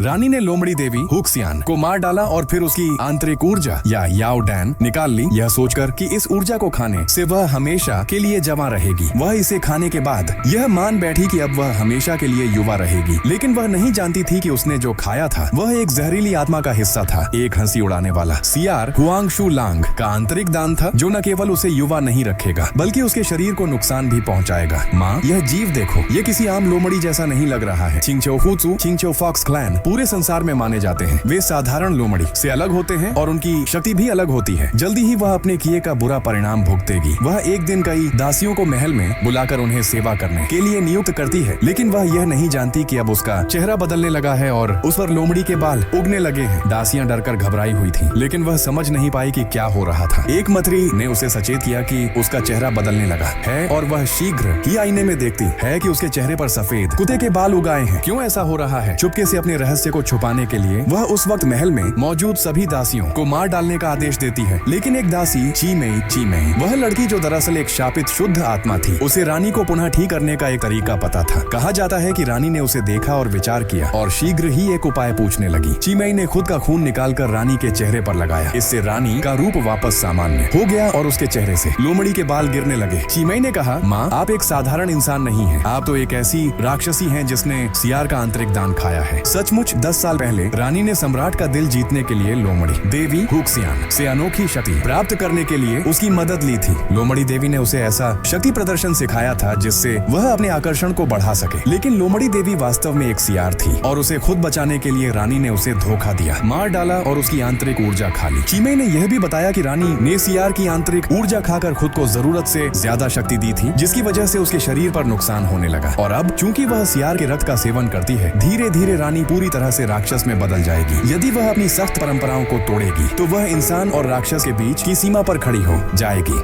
रानी ने लोमड़ी देवी हुक्सियान को मार डाला और फिर उसकी आंतरिक ऊर्जा या याओ डैन निकाल ली, यह सोचकर कि इस ऊर्जा को खाने से वह हमेशा के लिए जमा रहेगी। वह इसे खाने के बाद यह मान बैठी कि अब वह हमेशा के लिए युवा रहेगी, लेकिन वह नहीं जानती थी कि उसने जो खाया था वह एक जहरीली आत्मा का हिस्सा था, एक हंसी उड़ाने वाला सियार हुआंगशु लांग का आंतरिक दान था, जो न केवल उसे युवा नहीं रखेगा बल्कि उसके शरीर को नुकसान भी पहुँचाएगा। माँ, यह जीव देखो, ये किसी आम लोमड़ी जैसा नहीं लग रहा है। चिंगचो फूत्सु चिंगचो फॉक्स क्लैन पूरे संसार में माने जाते हैं। वे साधारण लोमड़ी से अलग होते हैं और उनकी शक्ति भी अलग होती है। जल्दी ही वह अपने किए का बुरा परिणाम भुगतेगी। वह एक दिन कई दासियों को महल में बुलाकर उन्हें सेवा करने के लिए नियुक्त करती है, लेकिन वह यह नहीं जानती कि अब उसका चेहरा बदलने लगा है और उस पर लोमड़ी के बाल उगने लगे हैं। दासियां डरकर घबराई हुई थी, लेकिन वह समझ नहीं पाई कि क्या हो रहा था। एक मंत्री ने उसे सचेत किया कि उसका चेहरा बदलने लगा है और वह शीघ्र ही आईने में देखती है कि उसके चेहरे पर सफेद कुत्ते के बाल उगाए हैं। क्यों ऐसा हो रहा है? चुपके से अपने रहस्य को छुपाने के लिए वह उस वक्त महल में मौजूद सभी दासियों को मार डालने का आदेश देती है, लेकिन एक दासी चीमेई वह लड़की जो दरअसल एक शापित शुद्ध आत्मा थी, उसे रानी को पुनः ठीक करने का एक तरीका पता था। कहा जाता है कि रानी ने उसे देखा और विचार किया और शीघ्र ही एक उपाय पूछने लगी। चीमेई ने खुद का खून निकालकर रानी के चेहरे पर लगाया। इससे रानी का रूप वापस सामान्य हो गया और उसके चेहरे से लोमड़ी के बाल गिरने लगे। चीमेई ने कहा, माँ, आप एक साधारण इंसान नहीं है, आप तो एक ऐसी राक्षसी हैं जिसने सियार का आंतरिक दान खाया है। सचमुच 10 साल पहले रानी ने सम्राट का दिल जीतने के लिए लोमड़ी देवी हुक्सियान से अनोखी शक्ति प्राप्त करने के लिए उसकी मदद ली थी। लोमड़ी देवी ने उसे ऐसा शक्ति प्रदर्शन सिखाया था जिससे वह अपने आकर्षण को बढ़ा सके, लेकिन लोमड़ी देवी वास्तव में एक सियार थी और उसे खुद बचाने के लिए रानी ने उसे धोखा दिया, मार डाला और उसकी आंतरिक ऊर्जा खा ली। चीमेई ने यह भी बताया कि रानी ने सियार की आंतरिक ऊर्जा खाकर खुद को जरूरत से ज्यादा शक्ति दी थी, जिसकी वजह से उसके शरीर पर नुकसान होने लगा। और अब चूंकि वह सियार के रक्त का सेवन करती है, धीरे धीरे रानी पूरी तरह से राक्षस में बदल जाएगी। यदि वह अपनी सख्त परंपराओं को तोड़ेगी तो वह इंसान और राक्षस के बीच की सीमा पर खड़ी हो जाएगी।